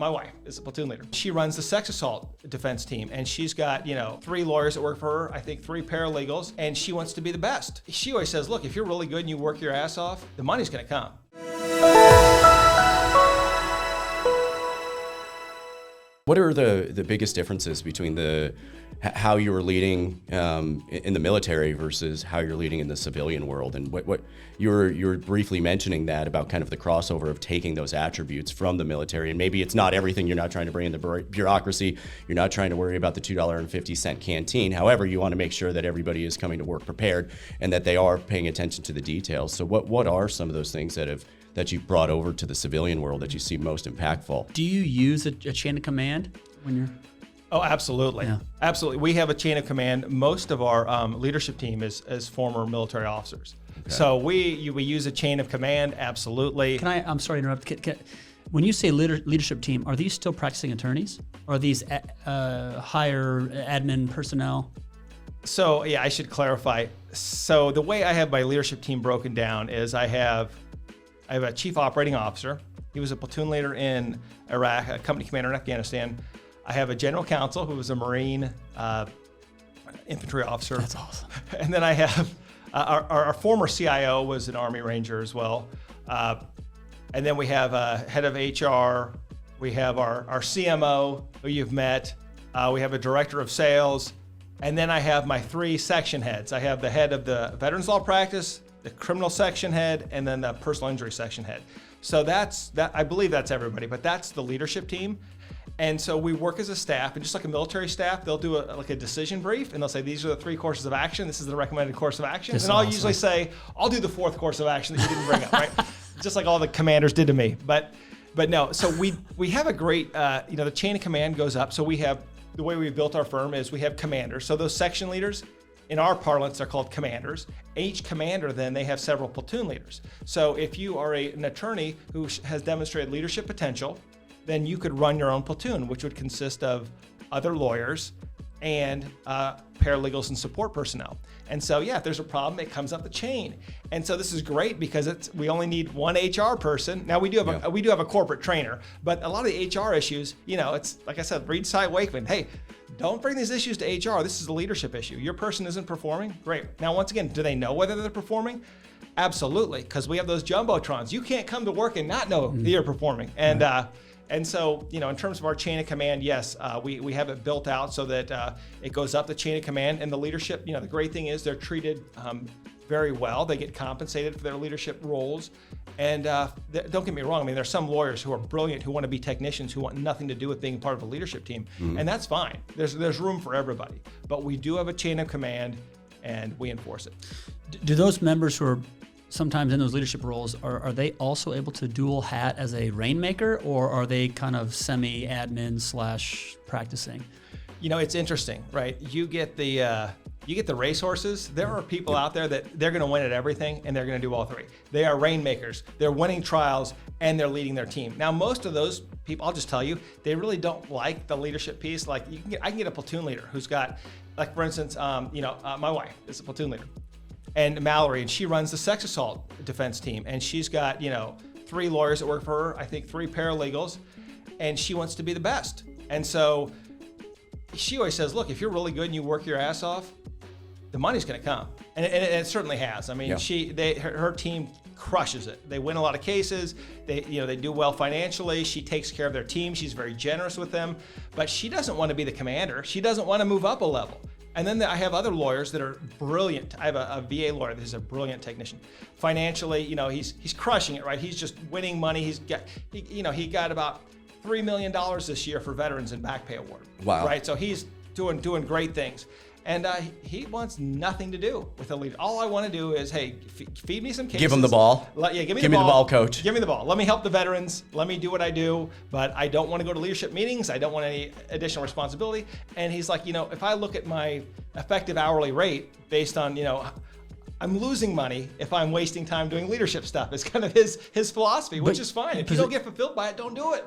My wife is a platoon leader. She runs the sex assault defense team, and she's got, 3 lawyers that work for her, I think 3 paralegals, and she wants to be the best. She always says, look, if you're really good and you work your ass off, the money's gonna come. What are the biggest differences between how you were leading in the military versus how you're leading in the civilian world? And what you were briefly mentioning that about kind of the crossover of taking those attributes from the military, and maybe it's not everything. You're not trying to bring in the bureaucracy. You're not trying to worry about the $2.50 canteen. However, you want to make sure that everybody is coming to work prepared and that they are paying attention to the details. So what are some of those things that you've brought over to the civilian world that you see most impactful? Do you use a chain of command when you're? Oh, absolutely. Yeah. Absolutely. We have a chain of command. Most of our leadership team is former military officers. Okay. So we use a chain of command, absolutely. I'm sorry to interrupt. When you say leadership team, are these still practicing attorneys? Or are these higher admin personnel? So, yeah, I should clarify. So the way I have my leadership team broken down is I have a chief operating officer. He was a platoon leader in Iraq, a company commander in Afghanistan. I have a general counsel who was a Marine infantry officer. That's awesome. And then I have our former CIO was an Army Ranger as well. And then we have a head of HR. We have our CMO, who you've met. We have a director of sales. And then I have my 3 section heads. I have the head of the Veterans Law Practice, the criminal section head, and then the personal injury section head. So I believe that's everybody, but that's the leadership team. And so we work as a staff, and just like a military staff, they'll do a decision brief, and they'll say, these are the 3 courses of action. This is the recommended course of action. And I'll usually say, I'll do the 4th course of action that you didn't bring up, right? Just like all the commanders did to me. But no, so we have a great, the chain of command goes up. So the way we've built our firm is we have commanders. So those section leaders, in our parlance, they're called commanders. Each commander, then, they have several platoon leaders. So if you are an attorney who has demonstrated leadership potential, then you could run your own platoon, which would consist of other lawyers and paralegals and support personnel. And so, yeah, if there's a problem, it comes up the chain. And so this is great because we only need one HR person. Now we do have a corporate trainer, but a lot of the HR issues, it's like I said, read Cy Wakeman. Hey, don't bring these issues to HR. This is a leadership issue. Your person isn't performing. Great. Now, once again, do they know whether they're performing? Absolutely, because we have those jumbotrons. You can't come to work and not know that you're performing. And and so, in terms of our chain of command, yes, we have it built out so that it goes up the chain of command. And the leadership, the great thing is they're treated very well. They get compensated for their leadership roles. And don't get me wrong, there's some lawyers who are brilliant, who want to be technicians, who want nothing to do with being part of a leadership team. And that's fine. There's room for everybody. But we do have a chain of command, and we enforce it. Do those members who are sometimes in those leadership roles, are they also able to dual hat as a rainmaker, or are they kind of semi-admin / practicing? It's interesting, right? You get the racehorses. There are people out there that they're going to win at everything, and they're going to do all 3. They are rainmakers. They're winning trials, and they're leading their team. Now, most of those people, I'll just tell you, they really don't like the leadership piece. Like I can get a platoon leader who's got, like for instance, my wife is a platoon leader. And Mallory, and she runs the sex assault defense team. And she's got, 3 lawyers that work for her, I think 3 paralegals, and she wants to be the best. And so she always says, look, if you're really good and you work your ass off, the money's gonna come. And it certainly has. Her team crushes it. They win a lot of cases. They do well financially. She takes care of their team. She's very generous with them, but she doesn't want to be the commander. She doesn't want to move up a level. And then I have other lawyers that are brilliant. I have a VA lawyer that is a brilliant technician. Financially, he's crushing it, right? He's just winning money. He got about $3 million this year for veterans in back pay award. Wow. Right? So he's doing great things. And he wants nothing to do with a leader. All I want to do is, hey, feed me some cases. Give him the ball. Give me the ball, coach. Give me the ball. Let me help the veterans. Let me do what I do. But I don't want to go to leadership meetings. I don't want any additional responsibility. And he's like, if I look at my effective hourly rate based on, I'm losing money if I'm wasting time doing leadership stuff. It's kind of his philosophy, which is fine. If you don't get fulfilled by it, don't do it.